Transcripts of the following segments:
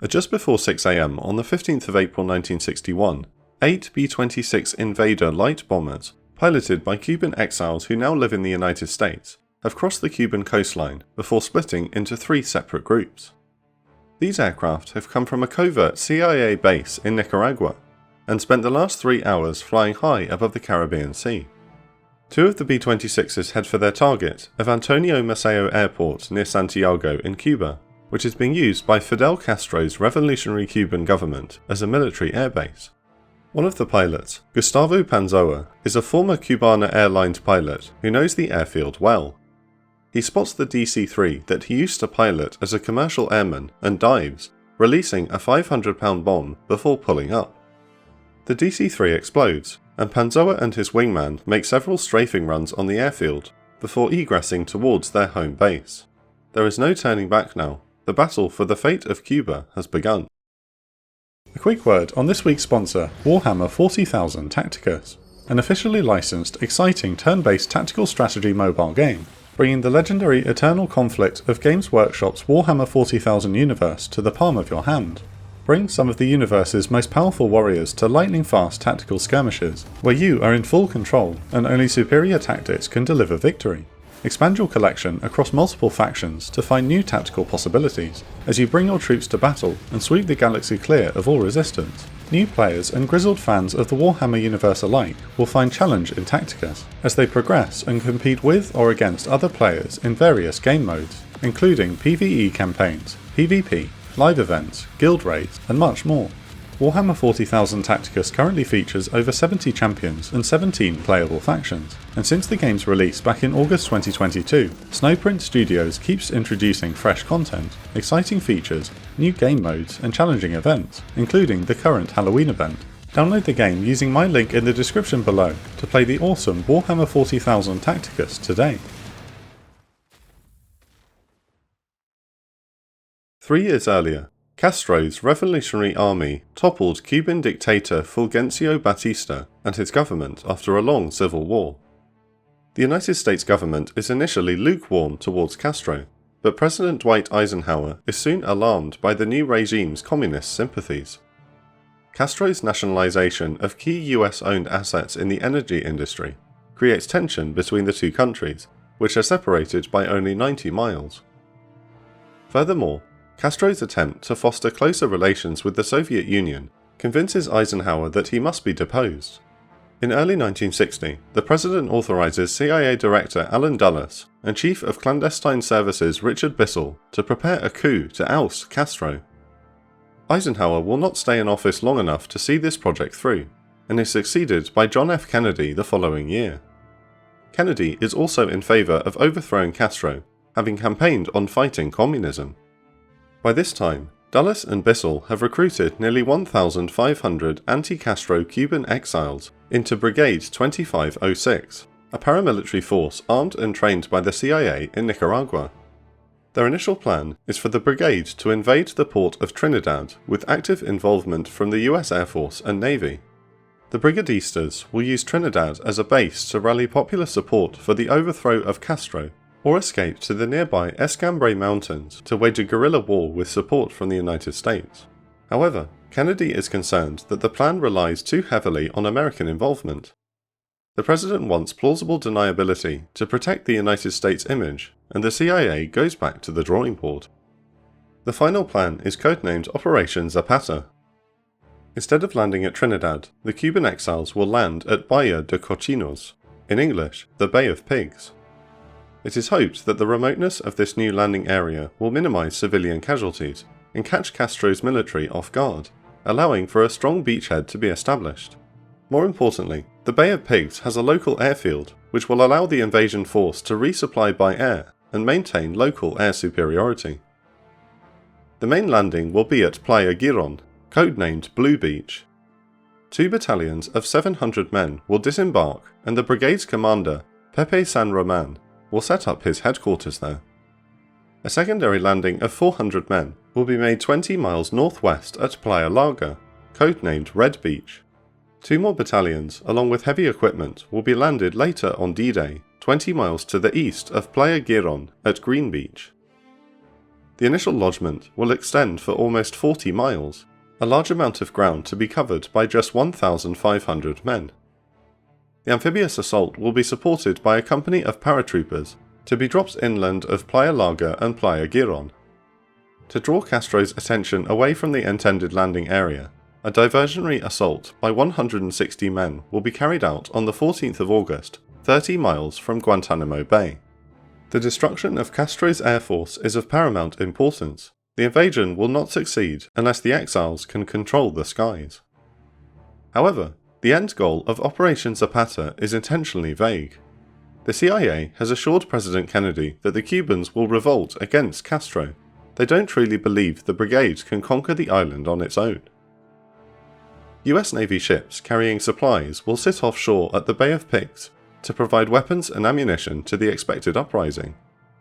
At just before 6 AM on the 15th of April 1961, 8 B-26 Invader light bombers, piloted by Cuban exiles who now live in the United States, have crossed the Cuban coastline before splitting into 3 separate groups. These aircraft have come from a covert CIA base in Nicaragua and spent the last 3 hours flying high above the Caribbean Sea. 2 of the B-26s head for their target of Antonio Maceo Airport near Santiago in Cuba, which is being used by Fidel Castro's revolutionary Cuban government as a military airbase. One of the pilots, Gustavo Panzoa, is a former Cubana Airlines pilot who knows the airfield well. He spots the DC-3 that he used to pilot as a commercial airman and dives, releasing a 500-pound bomb before pulling up. The DC-3 explodes, and Panzoa and his wingman make several strafing runs on the airfield before egressing towards their home base. There is no turning back now. The battle for the fate of Cuba has begun. A quick word on this week's sponsor, Warhammer 40,000 Tacticus, an officially licensed, exciting turn-based tactical strategy mobile game, bringing the legendary eternal conflict of Games Workshop's Warhammer 40,000 universe to the palm of your hand. Bring some of the universe's most powerful warriors to lightning-fast tactical skirmishes, where you are in full control and only superior tactics can deliver victory. Expand your collection across multiple factions to find new tactical possibilities as you bring your troops to battle and sweep the galaxy clear of all resistance. New players and grizzled fans of the Warhammer universe alike will find challenge in Tacticus as they progress and compete with or against other players in various game modes, including PvE campaigns, PvP, live events, guild raids, and much more. Warhammer 40,000 Tacticus currently features over 70 champions and 17 playable factions, and since the game's release back in August 2022, Snowprint Studios keeps introducing fresh content, exciting features, new game modes, and challenging events, including the current Halloween event. Download the game using my link in the description below to play the awesome Warhammer 40,000 Tacticus today. 3 years earlier, Castro's revolutionary army toppled Cuban dictator Fulgencio Batista and his government after a long civil war. The United States government is initially lukewarm towards Castro, but President Dwight Eisenhower is soon alarmed by the new regime's communist sympathies. Castro's nationalization of key US-owned assets in the energy industry creates tension between the two countries, which are separated by only 90 miles. Furthermore, Castro's attempt to foster closer relations with the Soviet Union convinces Eisenhower that he must be deposed. In early 1960, the president authorizes CIA Director Allen Dulles and Chief of Clandestine Services Richard Bissell to prepare a coup to oust Castro. Eisenhower will not stay in office long enough to see this project through, and is succeeded by John F. Kennedy the following year. Kennedy is also in favor of overthrowing Castro, having campaigned on fighting communism. By this time, Dulles and Bissell have recruited nearly 1,500 anti-Castro Cuban exiles into Brigade 2506, a paramilitary force armed and trained by the CIA in Nicaragua. Their initial plan is for the brigade to invade the port of Trinidad with active involvement from the US Air Force and Navy. The brigadistas will use Trinidad as a base to rally popular support for the overthrow of Castro, or escape to the nearby Escambray Mountains to wage a guerrilla war with support from the United States. However, Kennedy is concerned that the plan relies too heavily on American involvement. The president wants plausible deniability to protect the United States image, and the CIA goes back to the drawing board. The final plan is codenamed Operation Zapata. Instead of landing at Trinidad, the Cuban exiles will land at Bahia de Cochinos, in English, the Bay of Pigs. It is hoped that the remoteness of this new landing area will minimize civilian casualties and catch Castro's military off guard, allowing for a strong beachhead to be established. More importantly, the Bay of Pigs has a local airfield which will allow the invasion force to resupply by air and maintain local air superiority. The main landing will be at Playa Giron, codenamed Blue Beach. 2 battalions of 700 men will disembark, and the brigade's commander, Pepe San Roman, will set up his headquarters there. A secondary landing of 400 men will be made 20 miles northwest at Playa Larga, codenamed Red Beach. 2 more battalions, along with heavy equipment, will be landed later on D-Day, 20 miles to the east of Playa Giron at Green Beach. The initial lodgement will extend for almost 40 miles, a large amount of ground to be covered by just 1,500 men. The amphibious assault will be supported by a company of paratroopers to be dropped inland of Playa Larga and Playa Giron. To draw Castro's attention away from the intended landing area, a diversionary assault by 160 men will be carried out on the 14th of August, 30 miles from Guantanamo Bay. The destruction of Castro's air force is of paramount importance. The invasion will not succeed unless the exiles can control the skies. However, the end goal of Operation Zapata is intentionally vague. The CIA has assured President Kennedy that the Cubans will revolt against Castro. They don't truly believe the brigade can conquer the island on its own. US Navy ships carrying supplies will sit offshore at the Bay of Pigs to provide weapons and ammunition to the expected uprising.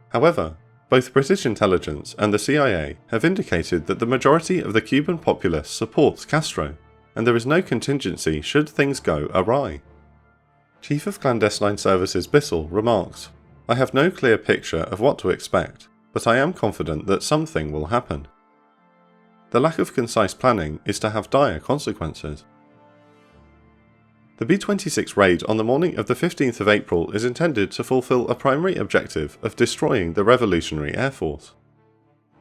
However, both British intelligence and the CIA have indicated that the majority of the Cuban populace supports Castro, and there is no contingency should things go awry. Chief of Clandestine Services Bissell remarks, "I have no clear picture of what to expect, but I am confident that something will happen." The lack of concise planning is to have dire consequences. The B-26 raid on the morning of the 15th of April is intended to fulfill a primary objective of destroying the Revolutionary Air Force.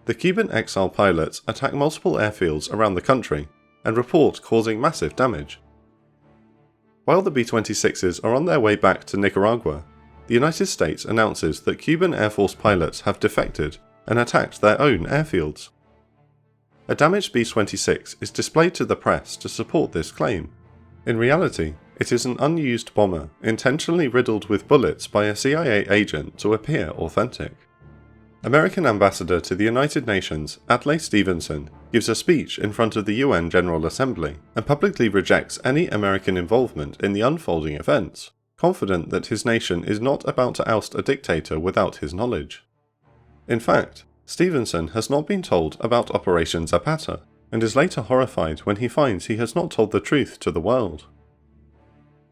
The Cuban exile pilots attack multiple airfields around the country and report causing massive damage. While the B-26s are on their way back to Nicaragua, the United States announces that Cuban Air Force pilots have defected and attacked their own airfields. A damaged B-26 is displayed to the press to support this claim. In reality, it is an unused bomber intentionally riddled with bullets by a CIA agent to appear authentic. American Ambassador to the United Nations, Adlai Stevenson, gives a speech in front of the UN General Assembly and publicly rejects any American involvement in the unfolding events, confident that his nation is not about to oust a dictator without his knowledge. In fact, Stevenson has not been told about Operation Zapata, and is later horrified when he finds he has not told the truth to the world.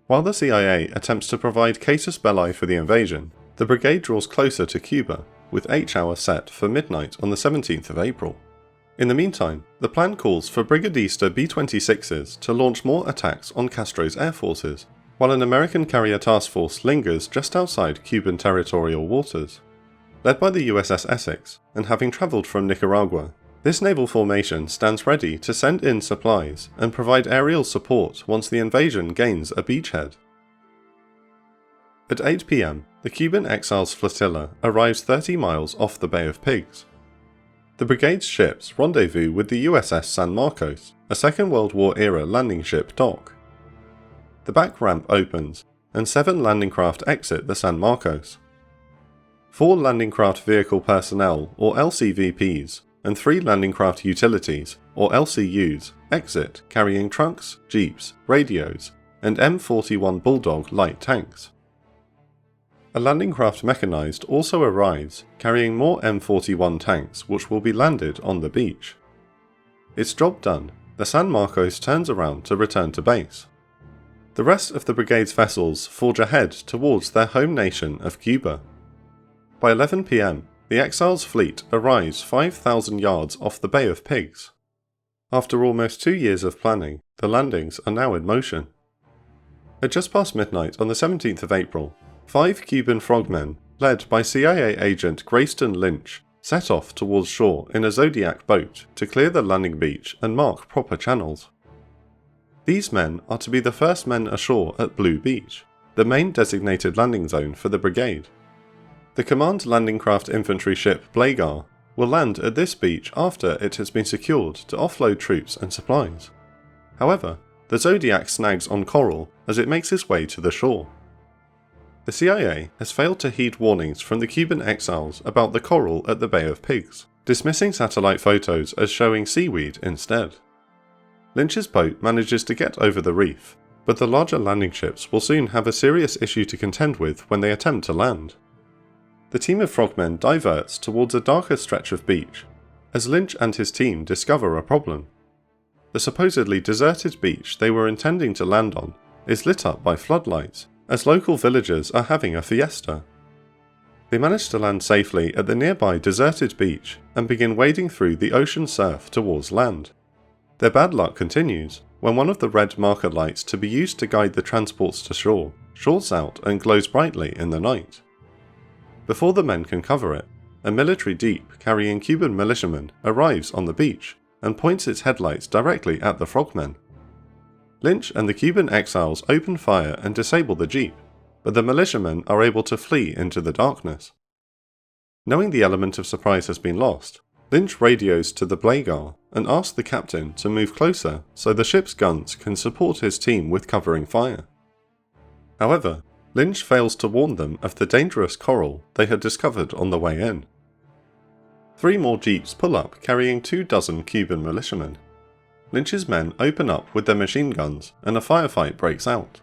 While the CIA attempts to provide casus belli for the invasion, the brigade draws closer to Cuba, with H-hour set for midnight on the 17th of April. In the meantime, the plan calls for Brigadista B-26s to launch more attacks on Castro's air forces, while an American carrier task force lingers just outside Cuban territorial waters. Led by the USS Essex, and having travelled from Nicaragua, this naval formation stands ready to send in supplies and provide aerial support once the invasion gains a beachhead. At 8 p.m, the Cuban Exiles flotilla arrives 30 miles off the Bay of Pigs. The brigade's ships rendezvous with the USS San Marcos, a Second World War-era landing ship dock. The back ramp opens, and 7 landing craft exit the San Marcos. 4 landing craft vehicle personnel, or LCVPs, and 3 landing craft utilities, or LCUs, exit carrying trucks, jeeps, radios, and M41 Bulldog light tanks. A landing craft mechanized also arrives, carrying more M41 tanks which will be landed on the beach. Its job done, the San Marcos turns around to return to base. The rest of the brigade's vessels forge ahead towards their home nation of Cuba. By 11 p.m, the Exiles fleet arrives 5,000 yards off the Bay of Pigs. After almost 2 years of planning, the landings are now in motion. At just past midnight on the 17th of April, 5 Cuban frogmen, led by CIA agent Grayston Lynch, set off towards shore in a Zodiac boat to clear the landing beach and mark proper channels. These men are to be the first men ashore at Blue Beach, the main designated landing zone for the brigade. The command landing craft infantry ship Blagar will land at this beach after it has been secured to offload troops and supplies. However, the Zodiac snags on coral as it makes its way to the shore. The CIA has failed to heed warnings from the Cuban exiles about the coral at the Bay of Pigs, dismissing satellite photos as showing seaweed instead. Lynch's boat manages to get over the reef, but the larger landing ships will soon have a serious issue to contend with when they attempt to land. The team of frogmen diverts towards a darker stretch of beach, as Lynch and his team discover a problem. The supposedly deserted beach they were intending to land on is lit up by floodlights, as local villagers are having a fiesta. They manage to land safely at the nearby deserted beach and begin wading through the ocean surf towards land. Their bad luck continues when one of the red marker lights to be used to guide the transports to shore shorts out and glows brightly in the night. Before the men can cover it, a military jeep carrying Cuban militiamen arrives on the beach and points its headlights directly at the frogmen. Lynch and the Cuban exiles open fire and disable the jeep, but the militiamen are able to flee into the darkness. Knowing the element of surprise has been lost, Lynch radios to the Blagar and asks the captain to move closer so the ship's guns can support his team with covering fire. However, Lynch fails to warn them of the dangerous coral they had discovered on the way in. 3 more jeeps pull up carrying 24 Cuban militiamen. Lynch's men open up with their machine guns and a firefight breaks out.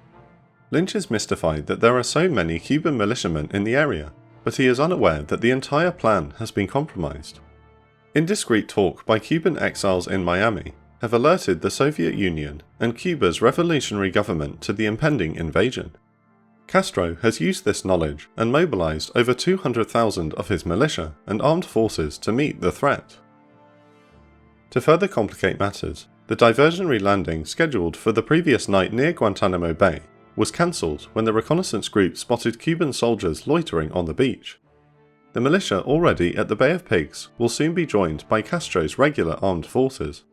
Lynch is mystified that there are so many Cuban militiamen in the area, but he is unaware that the entire plan has been compromised. Indiscreet talk by Cuban exiles in Miami have alerted the Soviet Union and Cuba's revolutionary government to the impending invasion. Castro has used this knowledge and mobilized over 200,000 of his militia and armed forces to meet the threat. To further complicate matters, the diversionary landing scheduled for the previous night near Guantanamo Bay was cancelled when the reconnaissance group spotted Cuban soldiers loitering on the beach. The militia already at the Bay of Pigs will soon be joined by Castro's regular armed forces.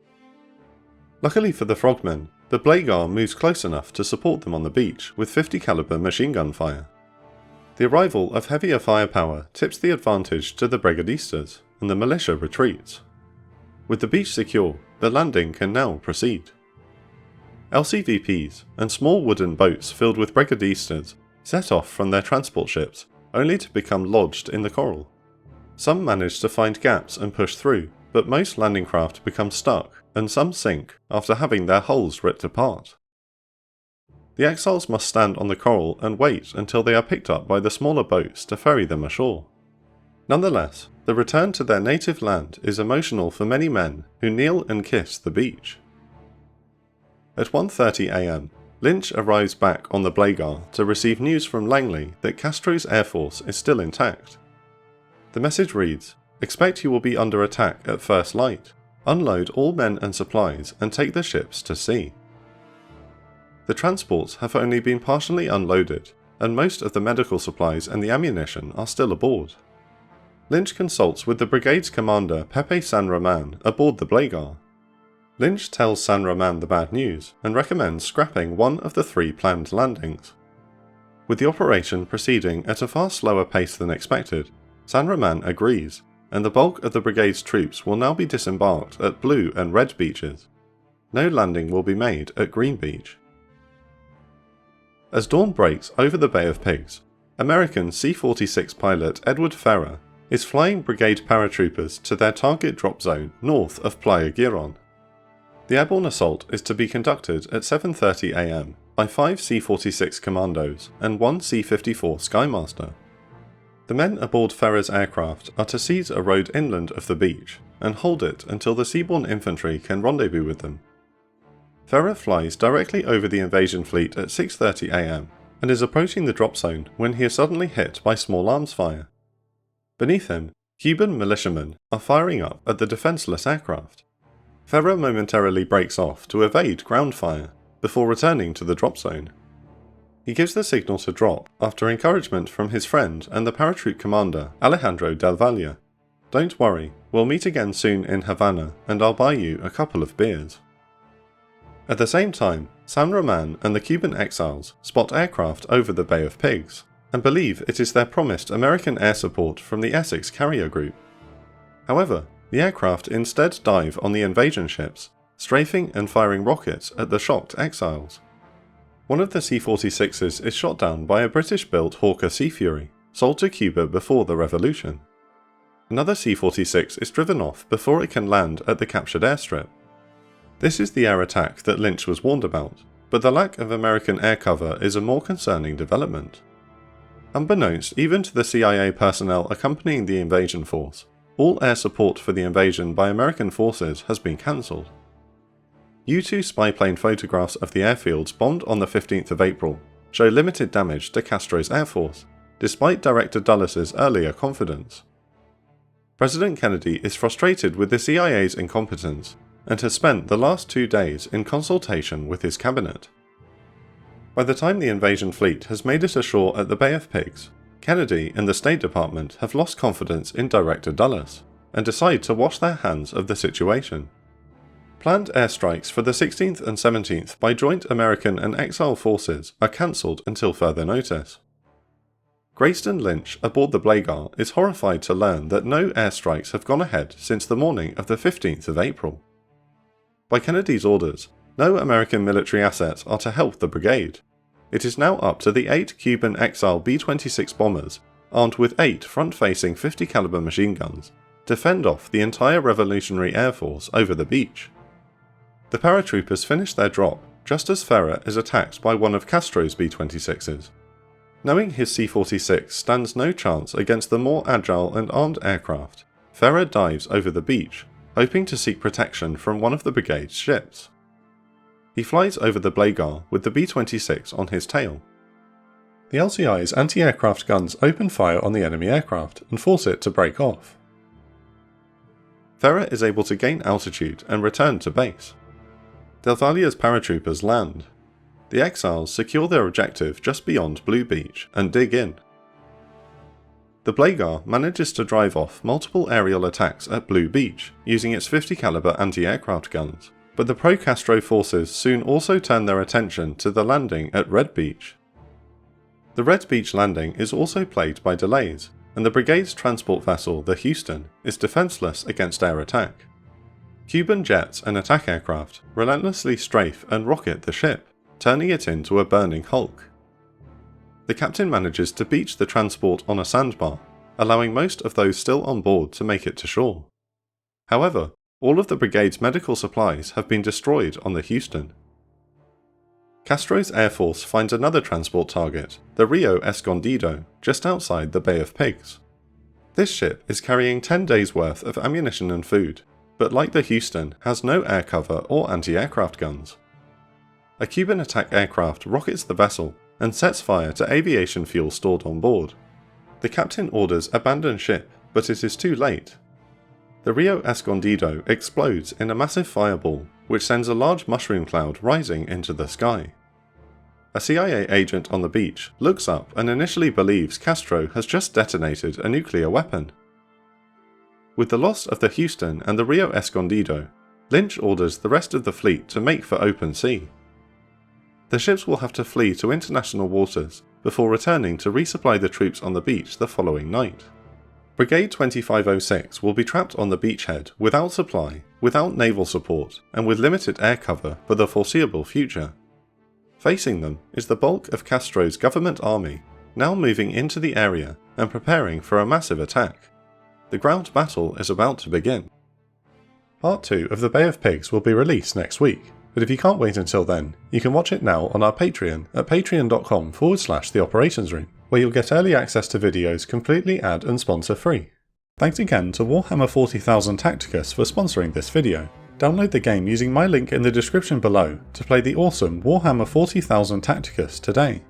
Luckily for the frogmen, the Blagar moves close enough to support them on the beach with 50 caliber machine gun fire. The arrival of heavier firepower tips the advantage to the brigadistas, and the militia retreats. With the beach secure, the landing can now proceed. LCVPs and small wooden boats filled with brigadistas set off from their transport ships, only to become lodged in the coral. Some manage to find gaps and push through, but most landing craft become stuck, and some sink after having their hulls ripped apart. The exiles must stand on the coral and wait until they are picked up by the smaller boats to ferry them ashore. Nonetheless, the return to their native land is emotional for many men who kneel and kiss the beach. At 1:30 am, Lynch arrives back on the Blagar to receive news from Langley that Castro's air force is still intact. The message reads, "Expect you will be under attack at first light. Unload all men and supplies and take the ships to sea." The transports have only been partially unloaded, and most of the medical supplies and the ammunition are still aboard. Lynch consults with the brigade's commander Pepe San Roman aboard the Blagar. Lynch tells San Roman the bad news and recommends scrapping one of the 3 planned landings. With the operation proceeding at a far slower pace than expected, San Roman agrees, and the bulk of the brigade's troops will now be disembarked at Blue and Red beaches. No landing will be made at Green Beach. As dawn breaks over the Bay of Pigs, American C-46 pilot Edward Ferrer is flying brigade paratroopers to their target drop zone north of Playa Giron. The airborne assault is to be conducted at 7:30 am by 5 C-46 commandos and 1 C-54 Skymaster. The men aboard Ferrer's aircraft are to seize a road inland of the beach and hold it until the seaborne infantry can rendezvous with them. Ferrer flies directly over the invasion fleet at 6:30 am and is approaching the drop zone when he is suddenly hit by small arms fire. Beneath him, Cuban militiamen are firing up at the defenseless aircraft. Ferrer momentarily breaks off to evade ground fire before returning to the drop zone. He gives the signal to drop after encouragement from his friend and the paratroop commander Alejandro Del Valle. "Don't worry, we'll meet again soon in Havana and I'll buy you a couple of beers." At the same time, San Roman and the Cuban exiles spot aircraft over the Bay of Pigs and believe it is their promised American air support from the Essex carrier group. However, the aircraft instead dive on the invasion ships, strafing and firing rockets at the shocked exiles. One of the C-46s is shot down by a British-built Hawker Sea Fury, sold to Cuba before the revolution. Another C-46 is driven off before it can land at the captured airstrip. This is the air attack that Lynch was warned about, but the lack of American air cover is a more concerning development. Unbeknownst even to the CIA personnel accompanying the invasion force, all air support for the invasion by American forces has been cancelled. U-2 spy-plane photographs of the airfields bombed on the 15th of April show limited damage to Castro's air force, despite Director Dulles' earlier confidence. President Kennedy is frustrated with the CIA's incompetence and has spent the last 2 days in consultation with his cabinet. By the time the invasion fleet has made it ashore at the Bay of Pigs, Kennedy and the State Department have lost confidence in Director Dulles and decide to wash their hands of the situation. Planned airstrikes for the 16th and 17th by joint American and Exile forces are cancelled until further notice. Grayston Lynch aboard the Blagar is horrified to learn that no airstrikes have gone ahead since the morning of the 15th of April. By Kennedy's orders, no American military assets are to help the brigade. It is now up to the 8 Cuban Exile B-26 bombers, armed with 8 front-facing 50 caliber machine guns, to fend off the entire Revolutionary Air Force over the beach. The paratroopers finish their drop just as Ferrer is attacked by one of Castro's B-26s. Knowing his C-46 stands no chance against the more agile and armed aircraft, Ferrer dives over the beach, hoping to seek protection from one of the brigade's ships. He flies over the Blagar with the B-26 on his tail. The LCI's anti-aircraft guns open fire on the enemy aircraft and force it to break off. Ferrer is able to gain altitude and return to base. Del Valle's paratroopers land. The Exiles secure their objective just beyond Blue Beach and dig in. The Blagar manages to drive off multiple aerial attacks at Blue Beach using its 50 caliber anti-aircraft guns, but the pro-Castro forces soon also turn their attention to the landing at Red Beach. The Red Beach landing is also plagued by delays, and the brigade's transport vessel, the Houston, is defenseless against air attack. Cuban jets and attack aircraft relentlessly strafe and rocket the ship, turning it into a burning hulk. The captain manages to beach the transport on a sandbar, allowing most of those still on board to make it to shore. However, all of the brigade's medical supplies have been destroyed on the Houston. Castro's Air Force finds another transport target, the Rio Escondido, just outside the Bay of Pigs. This ship is carrying 10 days' worth of ammunition and food, but like the Houston, has no air cover or anti-aircraft guns. A Cuban attack aircraft rockets the vessel and sets fire to aviation fuel stored on board. The captain orders abandon ship, but it is too late. The Rio Escondido explodes in a massive fireball, which sends a large mushroom cloud rising into the sky. A CIA agent on the beach looks up and initially believes Castro has just detonated a nuclear weapon. With the loss of the Houston and the Rio Escondido, Lynch orders the rest of the fleet to make for open sea. The ships will have to flee to international waters before returning to resupply the troops on the beach the following night. Brigade 2506 will be trapped on the beachhead without supply, without naval support, and with limited air cover for the foreseeable future. Facing them is the bulk of Castro's government army, now moving into the area and preparing for a massive attack. The ground battle is about to begin. Part 2 of the Bay of Pigs will be released next week, but if you can't wait until then, you can watch it now on our Patreon at patreon.com/The Operations Room, where you'll get early access to videos completely ad and sponsor free. Thanks again to Warhammer 40,000 Tacticus for sponsoring this video. Download the game using my link in the description below to play the awesome Warhammer 40,000 Tacticus today.